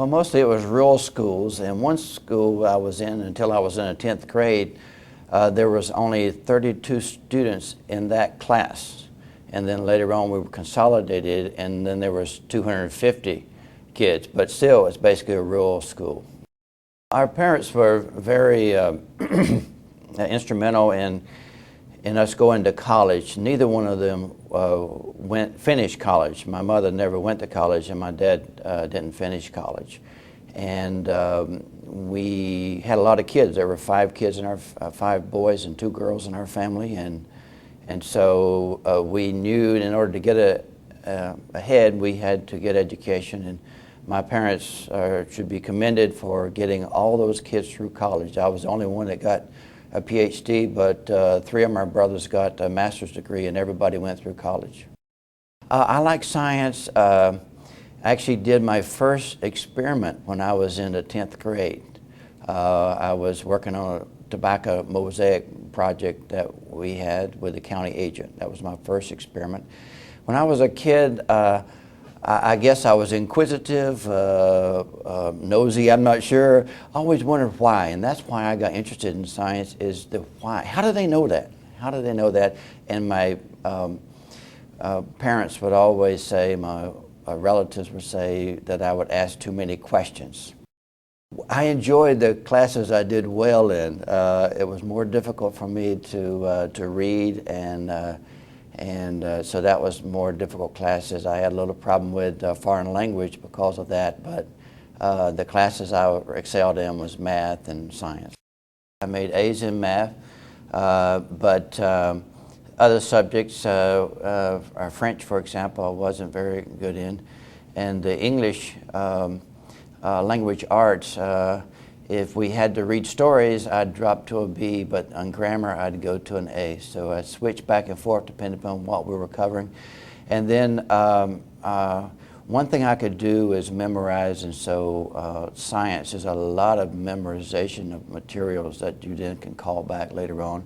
Well, mostly it was rural schools, and one school I was in until I was in the 10th grade, there was only 32 students in that class. And then later on we were consolidated, and then there was 250 kids, but still it's basically a rural school. Our parents were very instrumental in us going to college. Neither one of them finished college. My mother never went to college, and my dad didn't finish college. And we had a lot of kids. There were 5 kids in our 5 boys and 2 girls in our family, and so we knew in order to get ahead, we had to get education. And my parents should be commended for getting all those kids through college. I was the only one that got a PhD, but 3 of my brothers got a master's degree, and everybody went through college. I like science. I actually did my first experiment when I was in the 10th grade. I was working on a tobacco mosaic project that we had with the county agent. That was my first experiment. When I was a kid, I guess I was inquisitive, nosy, I'm not sure. I always wondered why, and that's why I got interested in science, is the why. How do they know that? How do they know that? And my parents would always say, my relatives would say that I would ask too many questions. I enjoyed the classes I did well in. It was more difficult for me to read, and so that was more difficult classes. I had a little problem with foreign language because of that, but the classes I excelled in was math and science. I made A's in math, but other subjects, French, for example, I wasn't very good in, and the English language arts, if we had to read stories, I'd drop to a B, but on grammar, I'd go to an A. So I switched back and forth depending upon what we were covering. And then one thing I could do is memorize, and so science is a lot of memorization of materials that you then can call back later on.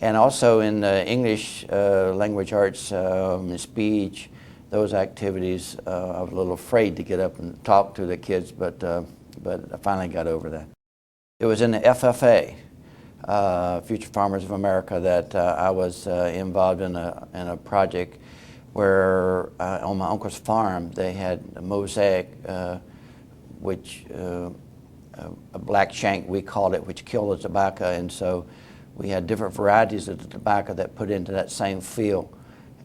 And also in English language arts and speech, those activities, I was a little afraid to get up and talk to the kids, but I finally got over that. It was in the FFA, Future Farmers of America, that I was involved in a project where on my uncle's farm they had a mosaic, which a black shank we called it, which killed the tobacco, and so we had different varieties of the tobacco that put into that same field,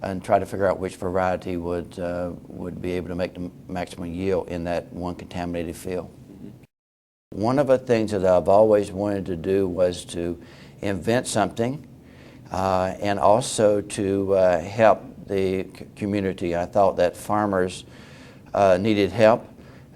and try to figure out which variety would be able to make the maximum yield in that one contaminated field. One of the things that I've always wanted to do was to invent something and also to help the community. I thought that farmers needed help,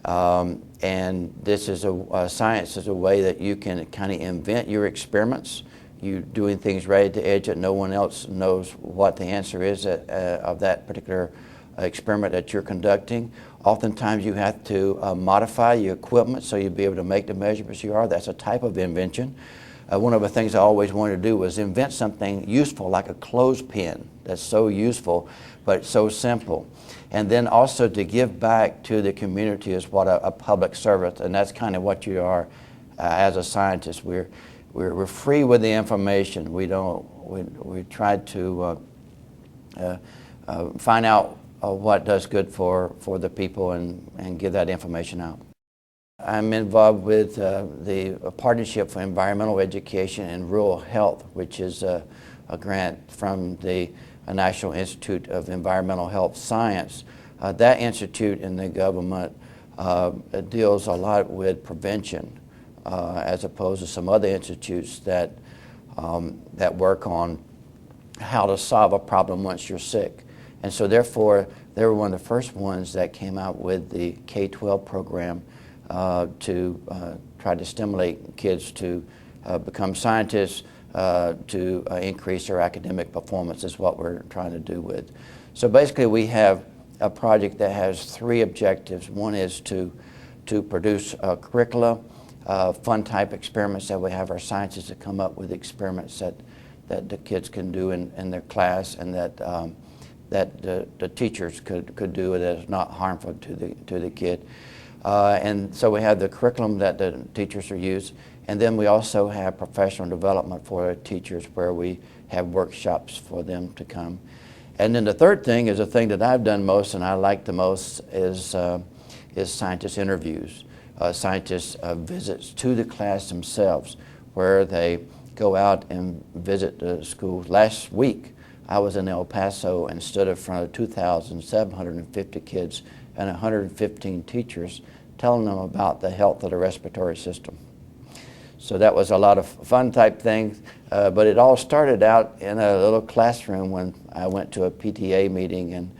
and this is science is a way that you can kind of invent your experiments. You doing things right at the edge that no one else knows what the answer is of that particular experiment that you're conducting. Oftentimes you have to modify your equipment so you'll be able to make the measurements you are. That's a type of invention. One of the things I always wanted to do was invent something useful, like a clothespin that's so useful but so simple. And then also to give back to the community is what a public servant, and that's kind of what you are as a scientist. We're free with the information. We try to find out what does good for the people and give that information out. I'm involved with the Partnership for Environmental Education and Rural Health, which is a grant from the National Institute of Environmental Health Science. That institute in the government deals a lot with prevention, as opposed to some other institutes that work on how to solve a problem once you're sick. And so therefore, they were one of the first ones that came out with the K-12 program to try to stimulate kids to become scientists, to increase their academic performance is what we're trying to do with. So basically we have a project that has 3 objectives. One is to produce curricula, fun type experiments that we have our scientists to come up with experiments that the kids can do in their class, and that the teachers could do that is not harmful to the kid. And so we have the curriculum that the teachers are used, and then we also have professional development for teachers where we have workshops for them to come. And then the third thing is the thing that I've done most and I like the most is scientist interviews, scientist visits to the class themselves, where they go out and visit the schools. Last week I was in El Paso and stood in front of 2,750 kids and 115 teachers telling them about the health of the respiratory system. So that was a lot of fun type things, but it all started out in a little classroom when I went to a PTA meeting and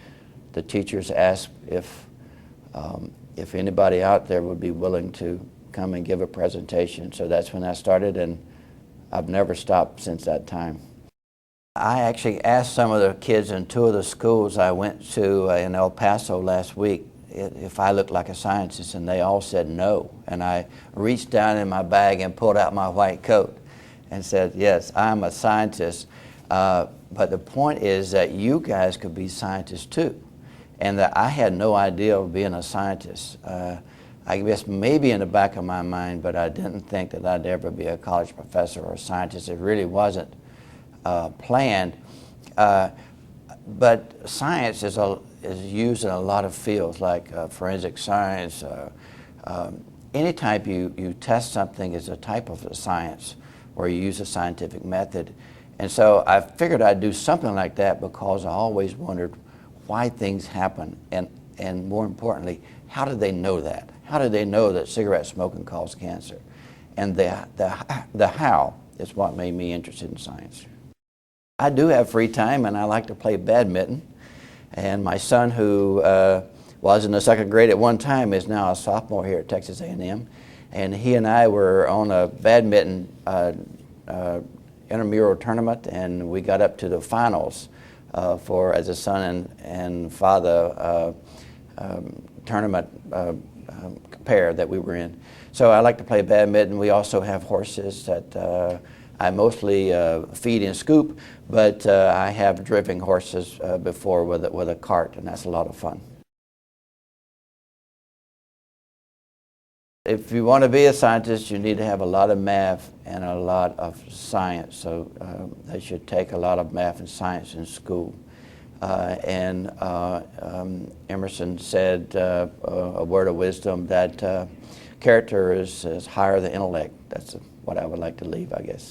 the teachers asked if anybody out there would be willing to come and give a presentation. So that's when I started, and I've never stopped since that time. I actually asked some of the kids in two of the schools I went to in El Paso last week if I looked like a scientist, and they all said no. And I reached down in my bag and pulled out my white coat and said, yes, I'm a scientist, but the point is that you guys could be scientists too. And that I had no idea of being a scientist. I guess maybe in the back of my mind, but I didn't think that I'd ever be a college professor or a scientist. It really wasn't planned. But science is used in a lot of fields, like forensic science. Anytime you test something is a type of a science where you use a scientific method. And so I figured I'd do something like that because I always wondered why things happen, and more importantly, how do they know that? How do they know that cigarette smoking causes cancer? And the how is what made me interested in science. I do have free time, and I like to play badminton. And my son, who was in the second grade at one time, is now a sophomore here at Texas A&M. And he and I were on a badminton intramural tournament, and we got up to the finals as a son and father tournament pair that we were in. So I like to play badminton. We also have horses that I mostly feed and scoop, but I have driven horses before with a cart, and that's a lot of fun. If you want to be a scientist, you need to have a lot of math and a lot of science. So they should take a lot of math and science in school. Emerson said a word of wisdom that character is higher than intellect. That's what I would like to leave, I guess.